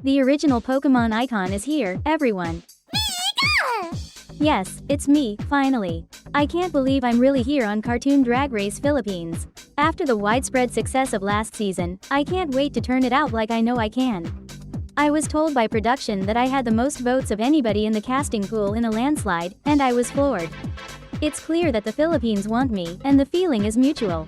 The original Pokemon icon is here, everyone. Yes, it's me, finally. I can't believe I'm really here on Cartoon Drag Race Philippines. After the widespread success of last season, I can't wait to turn it out like I know I can. I was told by production that I had the most votes of anybody in the casting pool in a landslide, and I was floored. It's clear that the Philippines want me, and the feeling is mutual.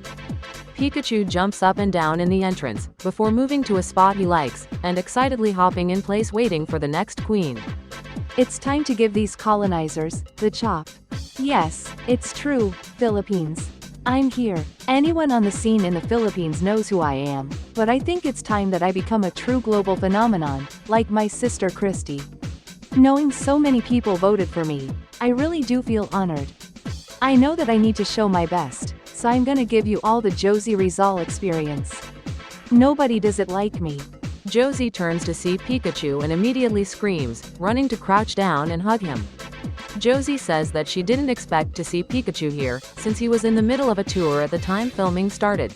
Pikachu jumps up and down in the entrance, before moving to a spot he likes, and excitedly hopping in place waiting for the next queen. It's time to give these colonizers the chop. Yes, it's true, Philippines. I'm here. Anyone on the scene in the Philippines knows who I am, but I think it's time that I become a true global phenomenon, like my sister Christy. Knowing so many people voted for me, I really do feel honored. I know that I need to show my best, so I'm gonna give you all the Josie Rizal experience. Nobody does it like me. Josie turns to see Pikachu and immediately screams, running to crouch down and hug him. Josie says that she didn't expect to see Pikachu here, since he was in the middle of a tour at the time filming started.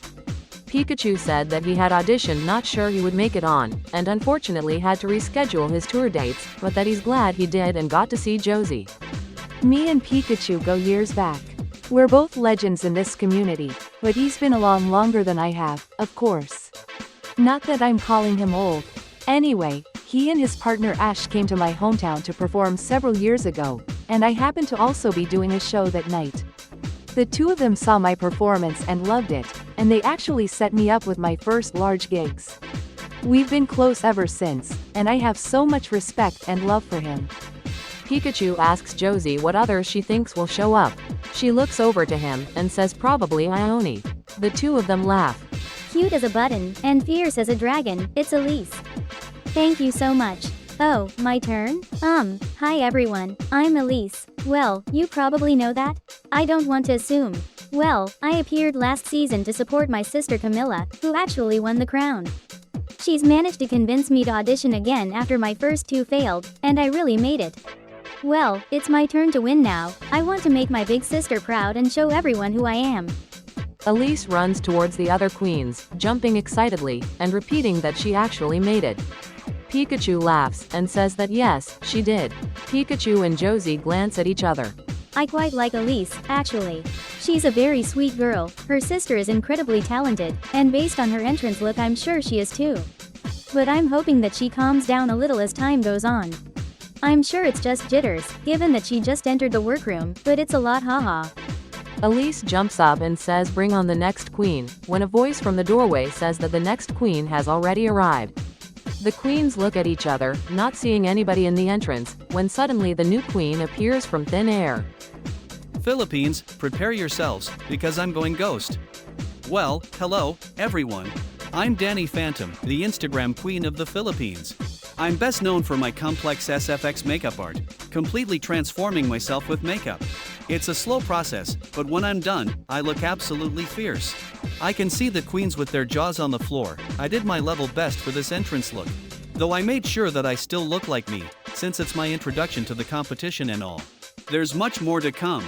Pikachu said that he had auditioned not sure he would make it on, and unfortunately had to reschedule his tour dates, but that he's glad he did and got to see Josie. Me and Pikachu go years back. We're both legends in this community, but he's been along longer than I have, of course. Not that I'm calling him old. Anyway, he and his partner Ash came to my hometown to perform several years ago, and I happened to also be doing a show that night. The two of them saw my performance and loved it, and they actually set me up with my first large gigs. We've been close ever since, and I have so much respect and love for him. Pikachu asks Josie what others she thinks will show up. She looks over to him and says probably Ione. The two of them laugh. Cute as a button, and fierce as a dragon, it's Elise. Thank you so much. Oh, my turn? Hi everyone, I'm Elise. Well, you probably know that? I don't want to assume. Well, I appeared last season to support my sister Camilla, who actually won the crown. She's managed to convince me to audition again after my first two failed, and I really made it. Well, it's my turn to win now. I want to make my big sister proud and show everyone who I am. Elise runs towards the other queens, jumping excitedly, and repeating that she actually made it. Pikachu laughs, and says that yes, she did. Pikachu and Josie glance at each other. I quite like Elise, actually. She's a very sweet girl, her sister is incredibly talented, and based on her entrance look I'm sure she is too. But I'm hoping that she calms down a little as time goes on. I'm sure it's just jitters, given that she just entered the workroom, but it's a lot haha. Elise jumps up and says bring on the next queen, when a voice from the doorway says that the next queen has already arrived. The queens look at each other, not seeing anybody in the entrance, when suddenly the new queen appears from thin air. Philippines, prepare yourselves, because I'm going ghost. Well, hello, everyone. I'm Danny Phantom, the Instagram queen of the Philippines. I'm best known for my complex SFX makeup art, completely transforming myself with makeup. It's a slow process, but when I'm done, I look absolutely fierce. I can see the queens with their jaws on the floor. I did my level best for this entrance look. Though I made sure that I still look like me, since it's my introduction to the competition and all. There's much more to come.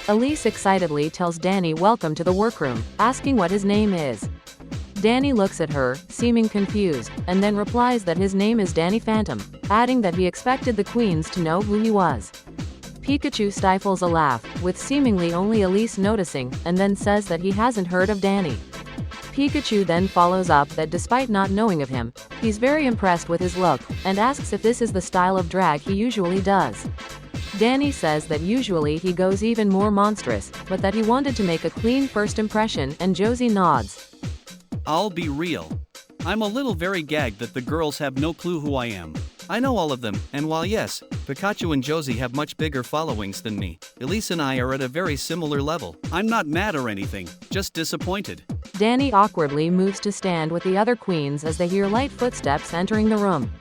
Elise excitedly tells Danny welcome to the workroom, asking what his name is. Danny looks at her, seeming confused, and then replies that his name is Danny Phantom, adding that he expected the queens to know who he was. Pikachu stifles a laugh, with seemingly only Elise noticing, and then says that he hasn't heard of Danny. Pikachu then follows up that despite not knowing of him, he's very impressed with his look, and asks if this is the style of drag he usually does. Danny says that usually he goes even more monstrous, but that he wanted to make a clean first impression, and Josie nods. I'll be real. I'm a little very gagged that the girls have no clue who I am. I know all of them, and while yes, Pikachu and Josie have much bigger followings than me, Elise and I are at a very similar level. I'm not mad or anything, just disappointed. Danny awkwardly moves to stand with the other queens as they hear light footsteps entering the room.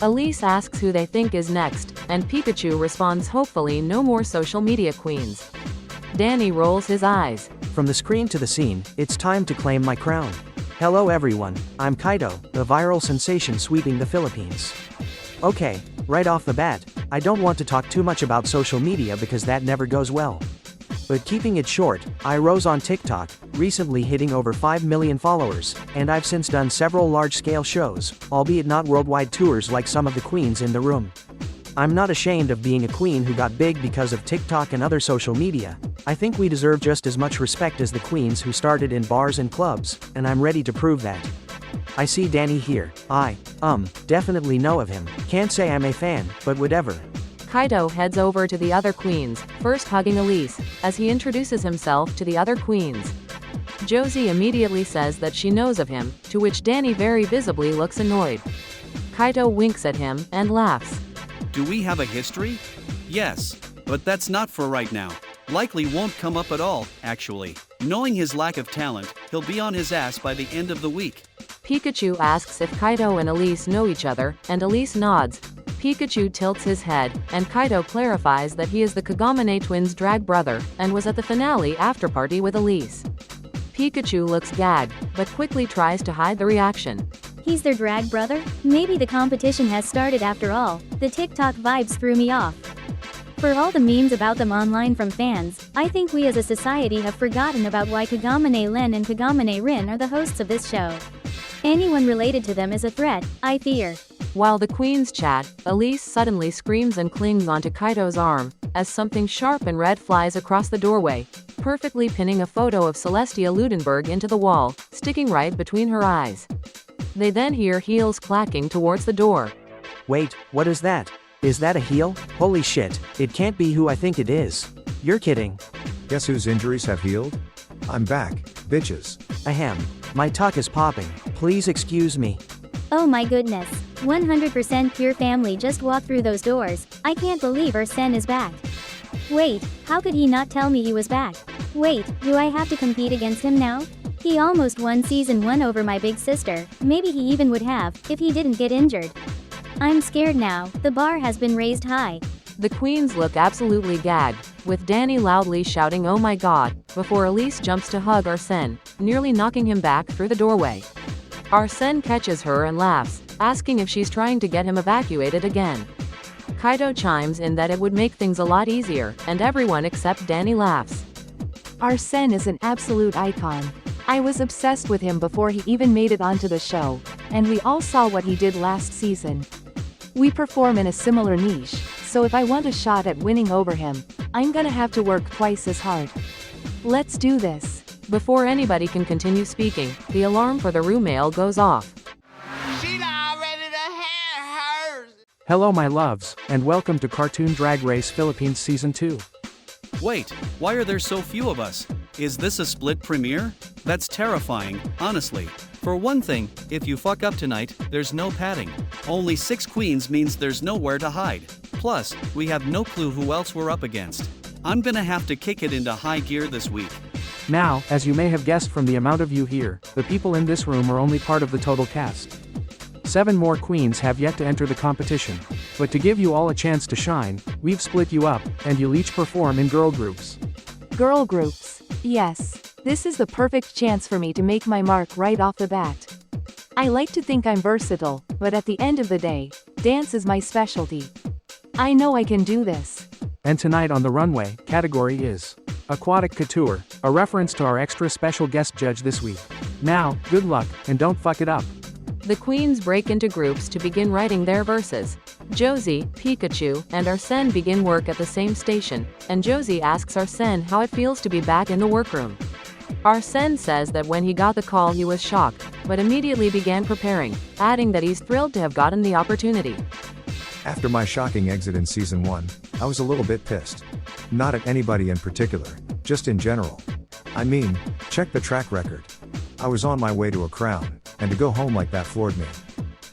Elise asks who they think is next, and Pikachu responds hopefully no more social media queens. Danny rolls his eyes. From the screen to the scene, it's time to claim my crown. Hello everyone, I'm Kaido, the viral sensation sweeping the Philippines. Okay, right off the bat, I don't want to talk too much about social media because that never goes well. But keeping it short, I rose on TikTok, recently hitting over 5 million followers, and I've since done several large-scale shows, albeit not worldwide tours like some of the queens in the room. I'm not ashamed of being a queen who got big because of TikTok and other social media. I think we deserve just as much respect as the queens who started in bars and clubs, and I'm ready to prove that. I see Danny here. Definitely know of him. Can't say I'm a fan, but whatever. Kaido heads over to the other queens, first hugging Elise, as he introduces himself to the other queens. Josie immediately says that she knows of him, to which Danny very visibly looks annoyed. Kaido winks at him and laughs. Do we have a history? Yes, but that's not for right now. Likely won't come up at all, actually. Knowing his lack of talent, he'll be on his ass by the end of the week. Pikachu asks if Kaido and Elise know each other, and Elise nods. Pikachu tilts his head, and Kaido clarifies that he is the Kagamine twins' drag brother, and was at the finale after-party with Elise. Pikachu looks gagged, but quickly tries to hide the reaction. He's their drag brother? Maybe the competition has started after all. The TikTok vibes threw me off. For all the memes about them online from fans, I think we as a society have forgotten about why Kagamine Len and Kagamine Rin are the hosts of this show. Anyone related to them is a threat, I fear. While the queens chat, Elise suddenly screams and clings onto Kaido's arm, as something sharp and red flies across the doorway, perfectly pinning a photo of Celestia Ludenberg into the wall, sticking right between her eyes. They then hear heels clacking towards the door. Wait, what is that? Is that a heel? Holy shit, it can't be who I think it is. You're kidding. Guess whose injuries have healed? I'm back, bitches. Ahem. My tuck is popping. Please excuse me. Oh my goodness. 100% pure family just walked through those doors. I can't believe Arsene is back. Wait, how could he not tell me he was back? Wait, do I have to compete against him now? He almost won season 1 over my big sister. Maybe he even would have, if he didn't get injured. I'm scared now. The bar has been raised high. The queens look absolutely gagged, with Danny loudly shouting "Oh my god," before Elise jumps to hug Arsene, nearly knocking him back through the doorway. Arsene catches her and laughs, asking if she's trying to get him evacuated again. Kaido chimes in that it would make things a lot easier, and everyone except Danny laughs. Arsene is an absolute icon. I was obsessed with him before he even made it onto the show, and we all saw what he did last season. We perform in a similar niche, so if I want a shot at winning over him, I'm gonna have to work twice as hard. Let's do this. Before anybody can continue speaking, the alarm for the room mail goes off. Hello my loves, and welcome to Cartoon Drag Race Philippines Season 2. Wait, why are there so few of us? Is this a split premiere? That's terrifying, honestly. For one thing, if you fuck up tonight, there's no padding. Only 6 queens means there's nowhere to hide. Plus, we have no clue who else we're up against. I'm gonna have to kick it into high gear this week. Now, as you may have guessed from the amount of you here, the people in this room are only part of the total cast. 7 more queens have yet to enter the competition. But to give you all a chance to shine, we've split you up, and you'll each perform in girl groups. Girl groups. Yes. This is the perfect chance for me to make my mark right off the bat. I like to think I'm versatile, but at the end of the day, dance is my specialty. I know I can do this. And tonight on the runway, category is Aquatic Couture, a reference to our extra special guest judge this week. Now, good luck, and don't fuck it up. The queens break into groups to begin writing their verses. Josie, Pikachu, and Arsene begin work at the same station, and Josie asks Arsene how it feels to be back in the workroom. Arsene says that when he got the call he was shocked, but immediately began preparing, adding that he's thrilled to have gotten the opportunity. After my shocking exit in Season 1, I was a little bit pissed. Not at anybody in particular, just in general. I mean, check the track record. I was on my way to a crown, and to go home like that floored me.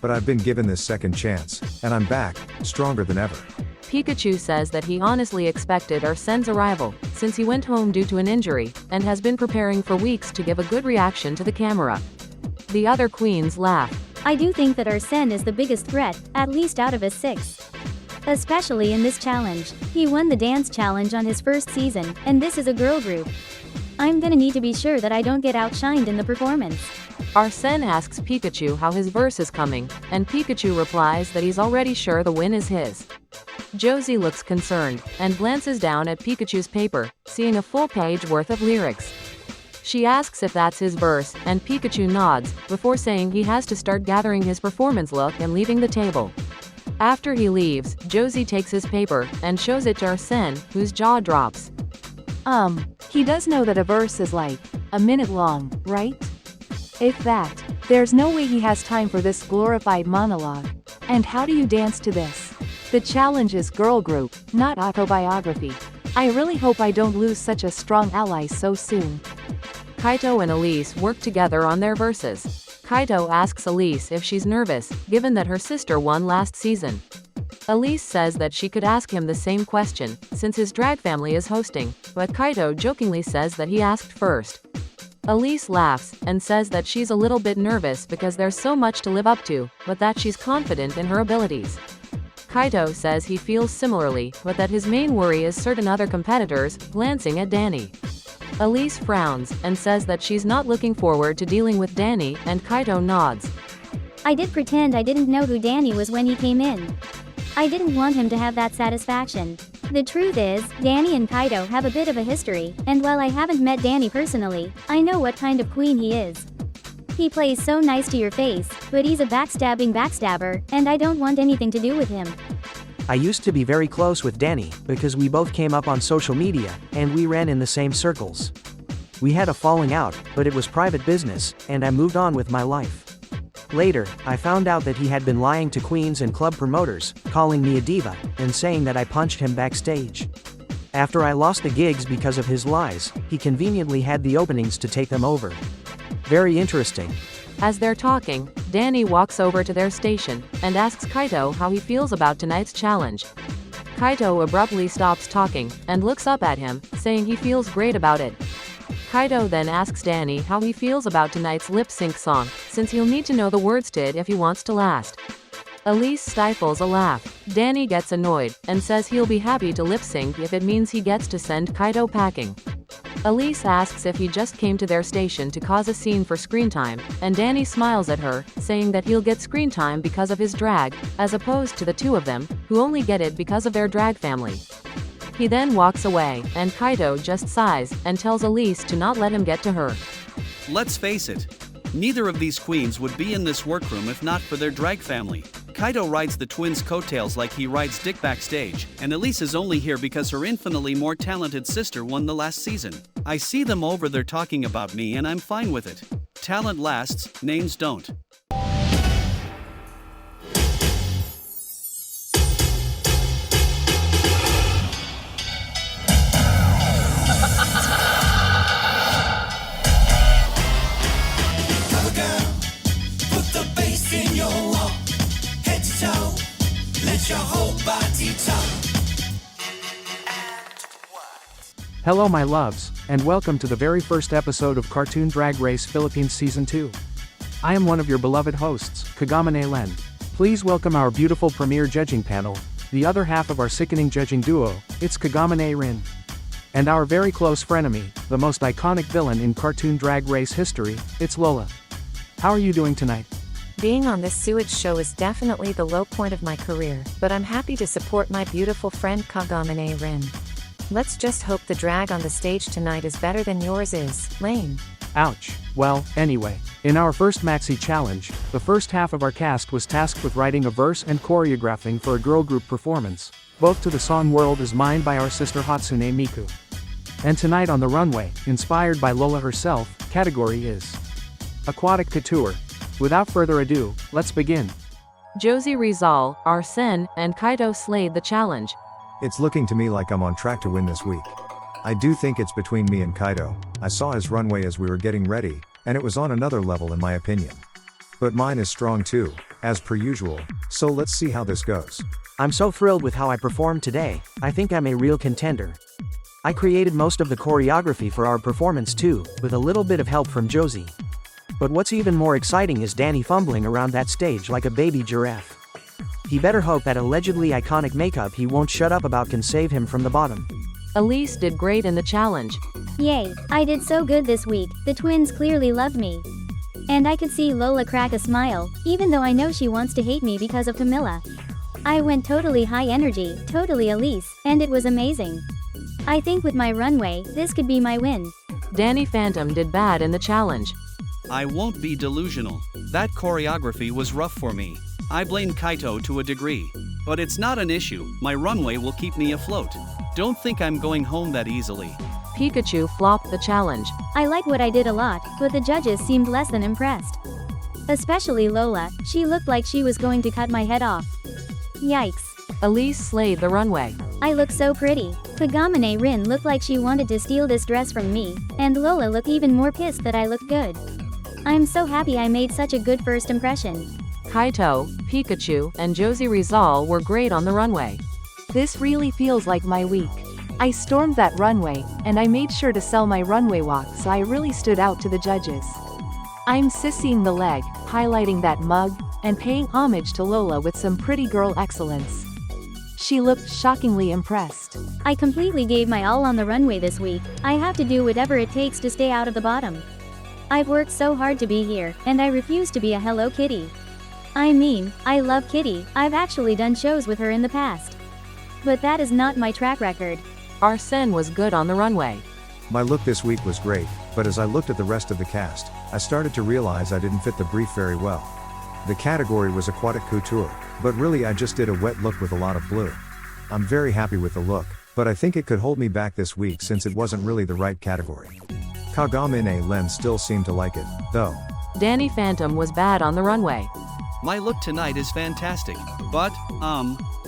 But I've been given this second chance, and I'm back, stronger than ever. Pikachu says that he honestly expected Arsene's arrival, since he went home due to an injury, and has been preparing for weeks to give a good reaction to the camera. The other queens laugh. I do think that Arsene is the biggest threat, at least out of his 6. Especially in this challenge. He won the dance challenge on his first season, and this is a girl group. I'm gonna need to be sure that I don't get outshined in the performance. Arsene asks Pikachu how his verse is coming, and Pikachu replies that he's already sure the win is his. Josie looks concerned, and glances down at Pikachu's paper, seeing a full page worth of lyrics. She asks if that's his verse, and Pikachu nods, before saying he has to start gathering his performance look and leaving the table. After he leaves, Josie takes his paper, and shows it to Arsene, whose jaw drops. He does know that a verse is like a minute long, right? If that, there's no way he has time for this glorified monologue. And how do you dance to this? The challenge is girl group, not autobiography. I really hope I don't lose such a strong ally so soon. Kaito and Elise work together on their verses. Kaito asks Elise if she's nervous, given that her sister won last season. Elise says that she could ask him the same question, since his drag family is hosting, but Kaito jokingly says that he asked first. Elise laughs, and says that she's a little bit nervous because there's so much to live up to, but that she's confident in her abilities. Kaito says he feels similarly, but that his main worry is certain other competitors, glancing at Danny. Elise frowns, and says that she's not looking forward to dealing with Danny, and Kaito nods. I did pretend I didn't know who Danny was when he came in. I didn't want him to have that satisfaction. The truth is, Danny and Kaito have a bit of a history, and while I haven't met Danny personally, I know what kind of queen he is. He plays so nice to your face, but he's a backstabbing backstabber, and I don't want anything to do with him. I used to be very close with Danny, because we both came up on social media, and we ran in the same circles. We had a falling out, but it was private business, and I moved on with my life. Later, I found out that he had been lying to queens and club promoters, calling me a diva, and saying that I punched him backstage. After I lost the gigs because of his lies, he conveniently had the openings to take them over. Very interesting. As they're talking, Danny walks over to their station, and asks Kaito how he feels about tonight's challenge. Kaito abruptly stops talking, and looks up at him, saying he feels great about it. Kaito then asks Danny how he feels about tonight's lip-sync song, since he'll need to know the words to it if he wants to last. Elise stifles a laugh. Danny gets annoyed, and says he'll be happy to lip-sync if it means he gets to send Kaito packing. Elise asks if he just came to their station to cause a scene for screen time, and Danny smiles at her, saying that he'll get screen time because of his drag, as opposed to the two of them, who only get it because of their drag family. He then walks away, and Kaito just sighs, and tells Elise to not let him get to her. Let's face it. Neither of these queens would be in this workroom if not for their drag family. Kaito rides the twins' coattails like he rides dick backstage, and Elise is only here because her infinitely more talented sister won the last season. I see them over there talking about me and I'm fine with it. Talent lasts, names don't. Hello my loves, and welcome to the very first episode of Cartoon Drag Race Philippines Season 2. I am one of your beloved hosts, Kagamane Len. Please welcome our beautiful premiere judging panel, the other half of our sickening judging duo, it's Kagamane Rin. And our very close frenemy, the most iconic villain in Cartoon Drag Race history, it's Lola. How are you doing tonight? Being on this sewage show is definitely the low point of my career, but I'm happy to support my beautiful friend Kagamane Rin. Let's just hope the drag on the stage tonight is better than yours is, Lane. Ouch. Well, anyway, in our first Maxi challenge, the first half of our cast was tasked with writing a verse and choreographing for a girl group performance, both to the song World Is Mine by our sister Hatsune Miku. And tonight on the runway, inspired by Lola herself, category is Aquatic Couture. Without further ado, let's begin. Josie Rizal, Arsene, and Kaito slayed the challenge. It's looking to me like I'm on track to win this week. I do think it's between me and Kaito. I saw his runway as we were getting ready, and it was on another level in my opinion. But mine is strong too, as per usual, so let's see how this goes. I'm so thrilled with how I performed today. I think I'm a real contender. I created most of the choreography for our performance too, with a little bit of help from Josie. But what's even more exciting is Danny fumbling around that stage like a baby giraffe. He better hope that allegedly iconic makeup he won't shut up about can save him from the bottom. Elise did great in the challenge. Yay, I did so good this week, the twins clearly loved me. And I could see Lola crack a smile, even though I know she wants to hate me because of Camilla. I went totally high energy, totally Elise, and it was amazing. I think with my runway, this could be my win. Danny Phantom did bad in the challenge. I won't be delusional. That choreography was rough for me. I blame Kaito to a degree. But it's not an issue, my runway will keep me afloat. Don't think I'm going home that easily. Pikachu flopped the challenge. I like what I did a lot, but the judges seemed less than impressed. Especially Lola, she looked like she was going to cut my head off. Yikes. Elise slayed the runway. I look so pretty. Kagamine Rin looked like she wanted to steal this dress from me, and Lola looked even more pissed that I looked good. I'm so happy I made such a good first impression. Kaito, Pikachu, and Josie Rizal were great on the runway. This really feels like my week. I stormed that runway, and I made sure to sell my runway walk, so I really stood out to the judges. I'm sissying the leg, highlighting that mug, and paying homage to Lola with some pretty girl excellence. She looked shockingly impressed. I completely gave my all on the runway this week. I have to do whatever it takes to stay out of the bottom. I've worked so hard to be here, and I refuse to be a Hello Kitty. I mean, I love Kitty, I've actually done shows with her in the past. But that is not my track record. Arsene was good on the runway. My look this week was great, but as I looked at the rest of the cast, I started to realize I didn't fit the brief very well. The category was aquatic couture, but really I just did a wet look with a lot of blue. I'm very happy with the look, but I think it could hold me back this week since it wasn't really the right category. Kagamine Len still seemed to like it, though. Danny Phantom was bad on the runway. My look tonight is fantastic, but,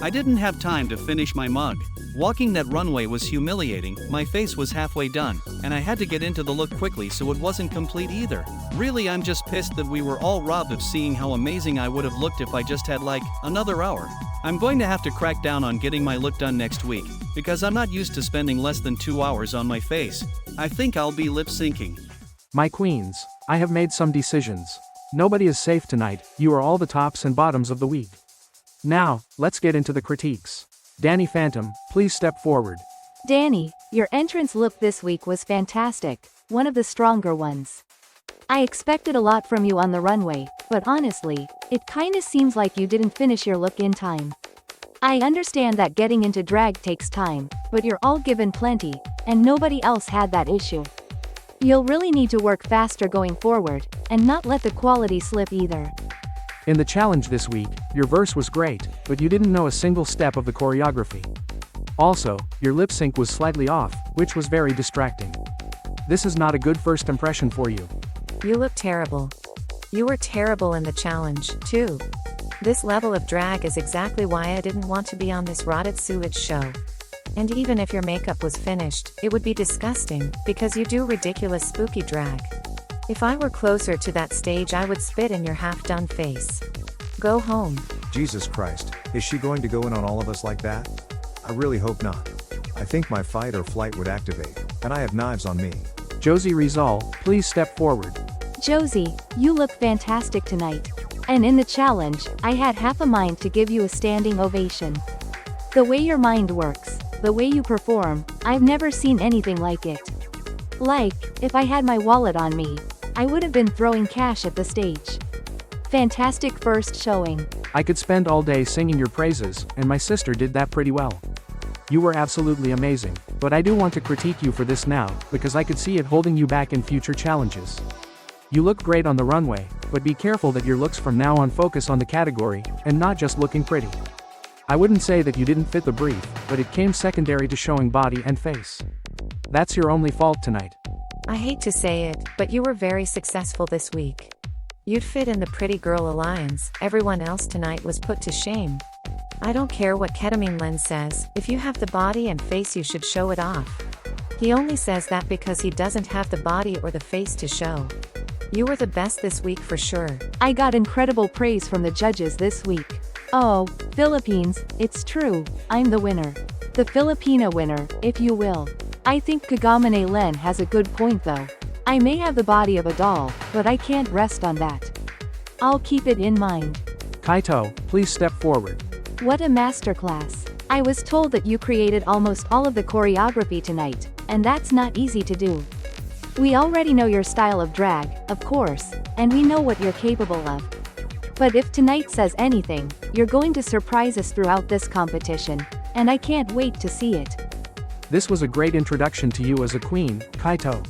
I didn't have time to finish my mug. Walking that runway was humiliating, my face was halfway done, and I had to get into the look quickly so it wasn't complete either. Really, I'm just pissed that we were all robbed of seeing how amazing I would have looked if I just had another hour. I'm going to have to crack down on getting my look done next week, because I'm not used to spending less than 2 hours on my face. I think I'll be lip syncing. My queens, I have made some decisions. Nobody is safe tonight, you are all the tops and bottoms of the week. Now, let's get into the critiques. Danny Phantom, please step forward. Danny, your entrance look this week was fantastic, one of the stronger ones. I expected a lot from you on the runway, but honestly, it kinda seems like you didn't finish your look in time. I understand that getting into drag takes time, but you're all given plenty, and nobody else had that issue. You'll really need to work faster going forward, and not let the quality slip either. In the challenge this week, your verse was great, but you didn't know a single step of the choreography. Also, your lip sync was slightly off, which was very distracting. This is not a good first impression for you. You look terrible. You were terrible in the challenge, too. This level of drag is exactly why I didn't want to be on this rotted sewage show. And even if your makeup was finished, it would be disgusting, because you do ridiculous spooky drag. If I were closer to that stage, I would spit in your half-done face. Go home. Jesus Christ, is she going to go in on all of us like that? I really hope not. I think my fight or flight would activate, and I have knives on me. Josie Rizal, please step forward. Josie, you look fantastic tonight. And in the challenge, I had half a mind to give you a standing ovation. The way your mind works, the way you perform, I've never seen anything like it. Like, if I had my wallet on me, I would have been throwing cash at the stage. Fantastic first showing. I could spend all day singing your praises, and my sister did that pretty well. You were absolutely amazing, but I do want to critique you for this now, because I could see it holding you back in future challenges. You look great on the runway, but be careful that your looks from now on focus on the category, and not just looking pretty. I wouldn't say that you didn't fit the brief, but it came secondary to showing body and face. That's your only fault tonight. I hate to say it, but you were very successful this week. You'd fit in the Pretty Girl Alliance, everyone else tonight was put to shame. I don't care what Ketamine Len says, if you have the body and face you should show it off. He only says that because he doesn't have the body or the face to show. You were the best this week for sure. I got incredible praise from the judges this week. Oh, Philippines, it's true, I'm the winner. The Filipina winner, if you will. I think Kagamine Len has a good point though. I may have the body of a doll, but I can't rest on that. I'll keep it in mind. Kaito, please step forward. What a masterclass. I was told that you created almost all of the choreography tonight, and that's not easy to do. We already know your style of drag, of course, and we know what you're capable of. But if tonight says anything, you're going to surprise us throughout this competition, and I can't wait to see it. This was a great introduction to you as a queen, Kaito.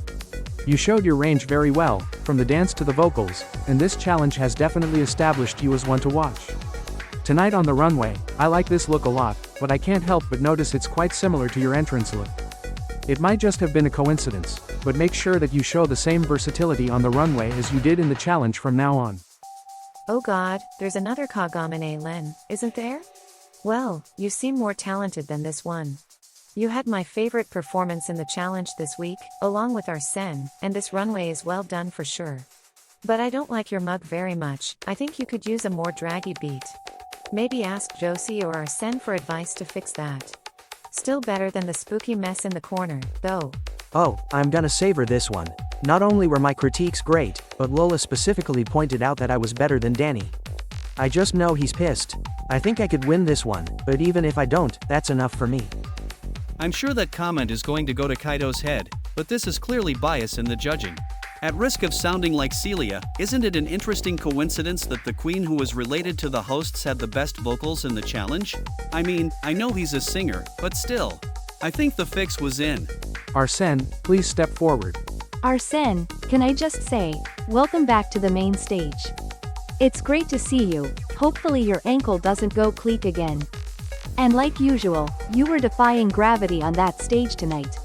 You showed your range very well, from the dance to the vocals, and this challenge has definitely established you as one to watch. Tonight on the runway, I like this look a lot, but I can't help but notice it's quite similar to your entrance look. It might just have been a coincidence, but make sure that you show the same versatility on the runway as you did in the challenge from now on. Oh god, there's another Kagame Len, isn't there? Well, you seem more talented than this one. You had my favorite performance in the challenge this week, along with Arsene, and this runway is well done for sure. But I don't like your mug very much, I think you could use a more draggy beat. Maybe ask Josie or Arsene for advice to fix that. Still better than the spooky mess in the corner, though. Oh, I'm gonna savor this one. Not only were my critiques great, but Lola specifically pointed out that I was better than Danny. I just know he's pissed. I think I could win this one, but even if I don't, that's enough for me. I'm sure that comment is going to go to Kaito's head, but this is clearly bias in the judging. At risk of sounding like Celia, isn't it an interesting coincidence that the queen who was related to the hosts had the best vocals in the challenge? I mean, I know he's a singer, but still. I think the fix was in. Arsene, please step forward. Arsene, can I just say, welcome back to the main stage. It's great to see you, hopefully your ankle doesn't go cleek again. And like usual, you were defying gravity on that stage tonight.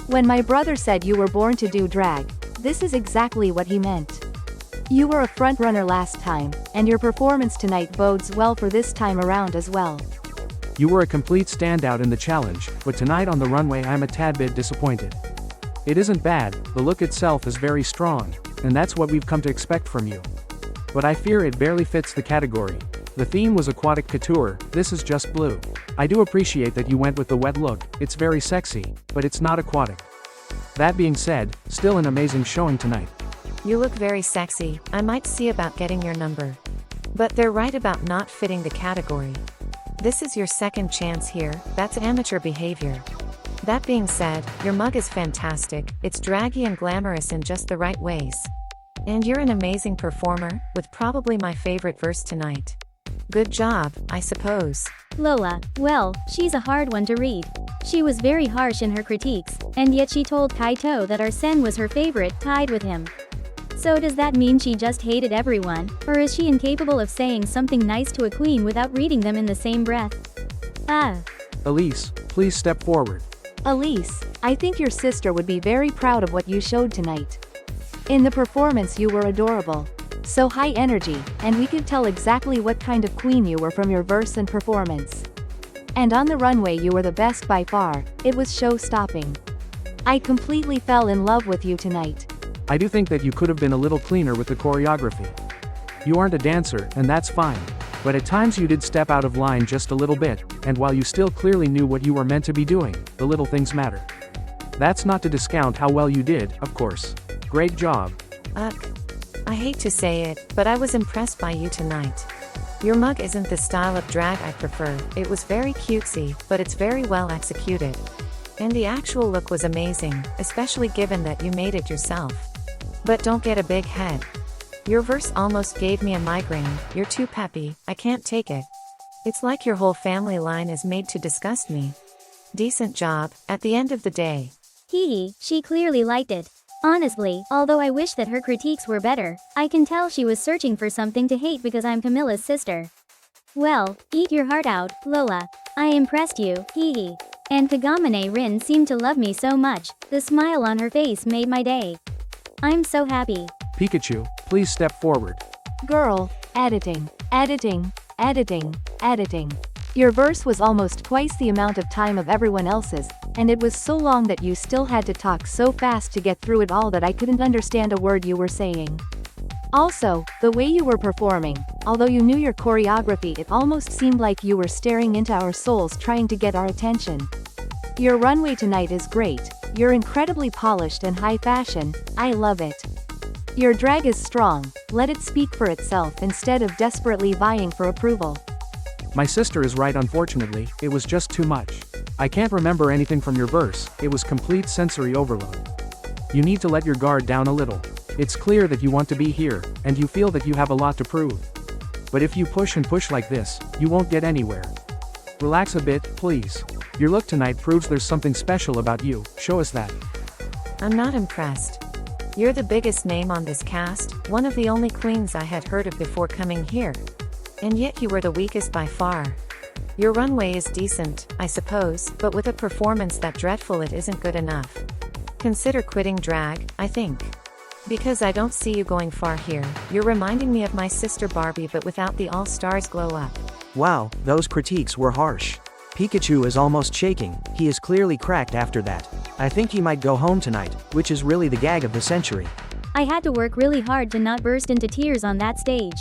When my brother said you were born to do drag, this is exactly what he meant. You were a frontrunner last time, and your performance tonight bodes well for this time around as well. You were a complete standout in the challenge, but tonight on the runway I'm a tad bit disappointed. It isn't bad, the look itself is very strong, and that's what we've come to expect from you. But I fear it barely fits the category. The theme was aquatic couture, this is just blue. I do appreciate that you went with the wet look, it's very sexy, but it's not aquatic. That being said, still an amazing showing tonight. You look very sexy, I might see about getting your number. But they're right about not fitting the category. This is your second chance here, that's amateur behavior. That being said, your mug is fantastic, it's draggy and glamorous in just the right ways. And you're an amazing performer, with probably my favorite verse tonight. Good job, I suppose. Lola, well, she's a hard one to read. She was very harsh in her critiques, and yet she told Kaito that Arsene was her favorite, tied with him. So does that mean she just hated everyone, or is she incapable of saying something nice to a queen without reading them in the same breath? Elise, please step forward. Elise, I think your sister would be very proud of what you showed tonight. In the performance you were adorable. So high energy, and we could tell exactly what kind of queen you were from your verse and performance. And on the runway you were the best by far, it was show-stopping. I completely fell in love with you tonight. I do think that you could have been a little cleaner with the choreography. You aren't a dancer, and that's fine. But at times you did step out of line just a little bit, and while you still clearly knew what you were meant to be doing, the little things matter. That's not to discount how well you did, of course. Great job. I hate to say it, but I was impressed by you tonight. Your mug isn't the style of drag I prefer, it was very cutesy, but it's very well executed. And the actual look was amazing, especially given that you made it yourself. But don't get a big head. Your verse almost gave me a migraine, you're too peppy, I can't take it. It's like your whole family line is made to disgust me. Decent job, at the end of the day. Hee, she clearly liked it. Honestly, although I wish that her critiques were better, I can tell she was searching for something to hate because I'm Camilla's sister. Well, eat your heart out, Lola. I impressed you, hee. And Kagame Rin seemed to love me so much, the smile on her face made my day. I'm so happy. Pikachu, please step forward. Girl, editing. Your verse was almost twice the amount of time of everyone else's, and it was so long that you still had to talk so fast to get through it all that I couldn't understand a word you were saying. Also, the way you were performing, although you knew your choreography, it almost seemed like you were staring into our souls trying to get our attention. Your runway tonight is great, you're incredibly polished and high fashion, I love it. Your drag is strong, let it speak for itself instead of desperately vying for approval. My sister is right, unfortunately, it was just too much. I can't remember anything from your verse, it was complete sensory overload. You need to let your guard down a little. It's clear that you want to be here, and you feel that you have a lot to prove. But if you push and push like this, you won't get anywhere. Relax a bit, please. Your look tonight proves there's something special about you, show us that. I'm not impressed. You're the biggest name on this cast, one of the only queens I had heard of before coming here. And yet you were the weakest by far. Your runway is decent, I suppose, but with a performance that dreadful it isn't good enough. Consider quitting drag, I think. Because I don't see you going far here. You're reminding me of my sister Barbie but without the all-stars glow up. Wow, those critiques were harsh. Pikachu is almost shaking, he is clearly cracked after that. I think he might go home tonight, which is really the gag of the century. I had to work really hard to not burst into tears on that stage.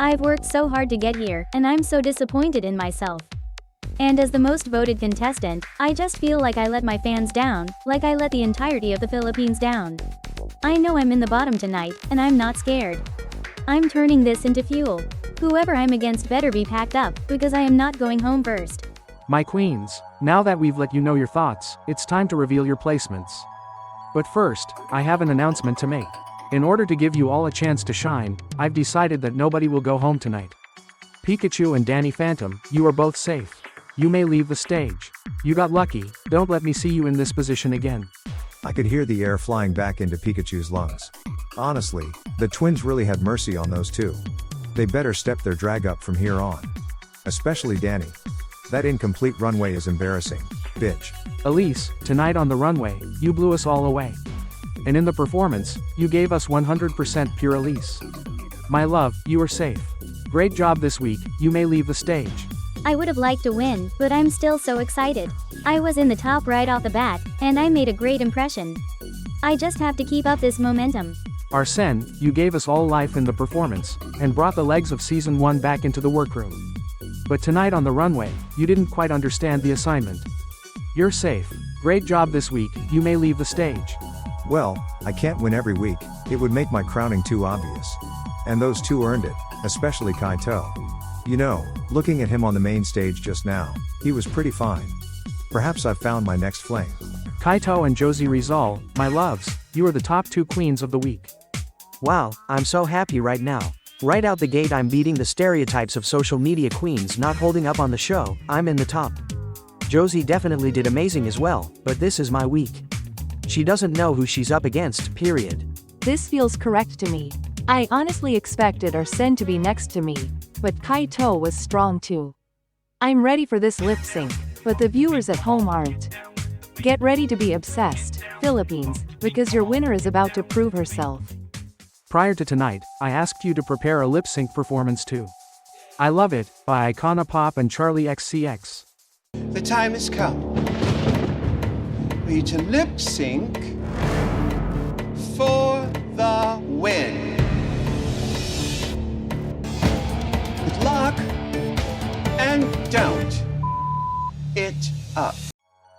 I've worked so hard to get here, and I'm so disappointed in myself. And as the most voted contestant, I just feel like I let my fans down, like I let the entirety of the Philippines down. I know I'm in the bottom tonight, and I'm not scared. I'm turning this into fuel. Whoever I'm against better be packed up, because I am not going home first. My queens, now that we've let you know your thoughts, it's time to reveal your placements. But first, I have an announcement to make. In order to give you all a chance to shine, I've decided that nobody will go home tonight. Pikachu and Danny Phantom, you are both safe. You may leave the stage. You got lucky, don't let me see you in this position again. I could hear the air flying back into Pikachu's lungs. Honestly, the twins really had mercy on those two. They better step their drag up from here on. Especially Danny. That incomplete runway is embarrassing, bitch. Elise, tonight on the runway, you blew us all away. And in the performance, you gave us 100% pure Elise. My love, you are safe. Great job this week, you may leave the stage. I would have liked to win, but I'm still so excited. I was in the top right off the bat, and I made a great impression. I just have to keep up this momentum. Arsene, you gave us all life in the performance, and brought the legs of Season 1 back into the workroom. But tonight on the runway, you didn't quite understand the assignment. You're safe. Great job this week, you may leave the stage. Well, I can't win every week, it would make my crowning too obvious. And those two earned it, especially Kaito. You know, looking at him on the main stage just now, he was pretty fine. Perhaps I've found my next flame. Kaito and Josie Rizal, my loves, you are the top 2 queens of the week. Wow, I'm so happy right now. Right out the gate I'm beating the stereotypes of social media queens not holding up on the show, I'm in the top. Josie definitely did amazing as well, but this is my week. She doesn't know who she's up against, period. This feels correct to me. I honestly expected Arsene to be next to me, but Kaito was strong too. I'm ready for this lip sync, but the viewers at home aren't. Get ready to be obsessed, Philippines, because your winner is about to prove herself. Prior to tonight, I asked you to prepare a lip sync performance too. I Love It, by Icona Pop and Charlie XCX. The time has come for you to lip sync for the win. Good luck and don't it up.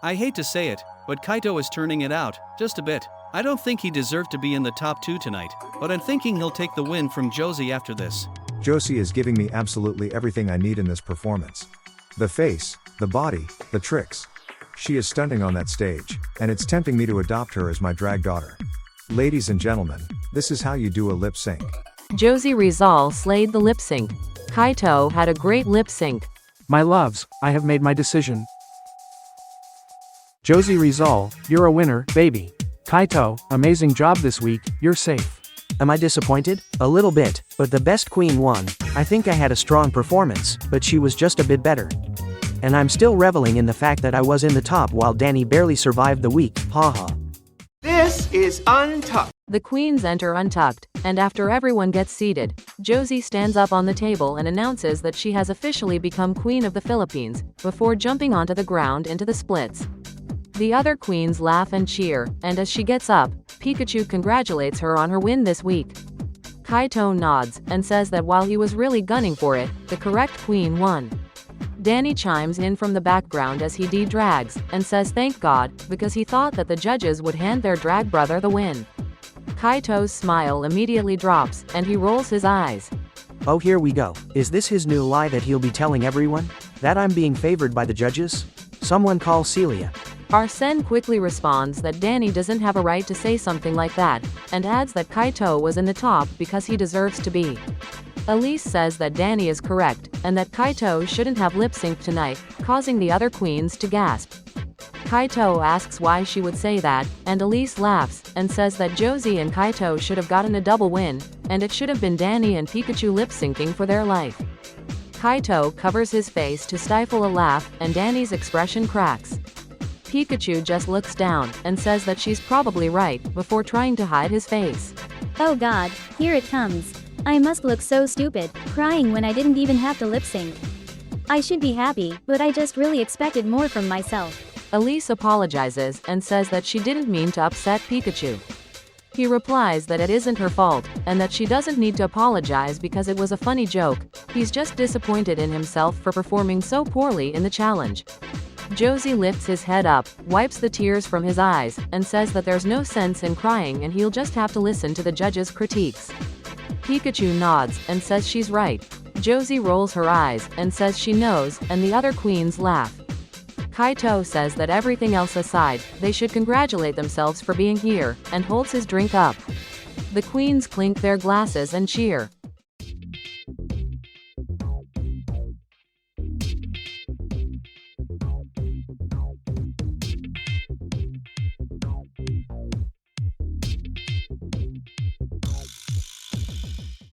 I hate to say it, but Kaito is turning it out, just a bit. I don't think he deserved to be in the top 2 tonight, but I'm thinking he'll take the win from Josie after this. Josie is giving me absolutely everything I need in this performance. The face, the body, the tricks. She is stunning on that stage, and it's tempting me to adopt her as my drag daughter. Ladies and gentlemen, this is how you do a lip sync. Josie Rizal slayed the lip sync. Kaito had a great lip sync. My loves, I have made my decision. Josie Rizal, you're a winner, baby. Kaito, amazing job this week, you're safe. Am I disappointed? A little bit, but the best queen won. I think I had a strong performance, but she was just a bit better. And I'm still reveling in the fact that I was in the top while Danny barely survived the week, haha. This is Untucked. The queens enter Untucked, and after everyone gets seated, Josie stands up on the table and announces that she has officially become Queen of the Philippines, before jumping onto the ground into the splits. The other queens laugh and cheer, and as she gets up, Pikachu congratulates her on her win this week. Kaito nods, and says that while he was really gunning for it, the correct queen won. Danny chimes in from the background as he de-drags, and says thank God, because he thought that the judges would hand their drag brother the win. Kaito's smile immediately drops, and he rolls his eyes. Oh, here we go. Is this his new lie that he'll be telling everyone? That I'm being favored by the judges? Someone call Celia. Arsene quickly responds that Danny doesn't have a right to say something like that, and adds that Kaito was in the top because he deserves to be. Elise says that Danny is correct, and that Kaito shouldn't have lip-synced tonight, causing the other queens to gasp. Kaito asks why she would say that, and Elise laughs, and says that Josie and Kaito should have gotten a double win, and it should have been Danny and Pikachu lip-syncing for their life. Kaito covers his face to stifle a laugh, and Danny's expression cracks. Pikachu just looks down, and says that she's probably right, before trying to hide his face. Oh god, here it comes. I must look so stupid, crying when I didn't even have to lip sync. I should be happy, but I just really expected more from myself. Elise apologizes, and says that she didn't mean to upset Pikachu. He replies that it isn't her fault, and that she doesn't need to apologize because it was a funny joke. He's just disappointed in himself for performing so poorly in the challenge. Josie lifts his head up, wipes the tears from his eyes, and says that there's no sense in crying and he'll just have to listen to the judges' critiques. Pikachu nods, and says she's right. Josie rolls her eyes, and says she knows, and the other queens laugh. Kaito says that everything else aside, they should congratulate themselves for being here, and holds his drink up. The queens clink their glasses and cheer.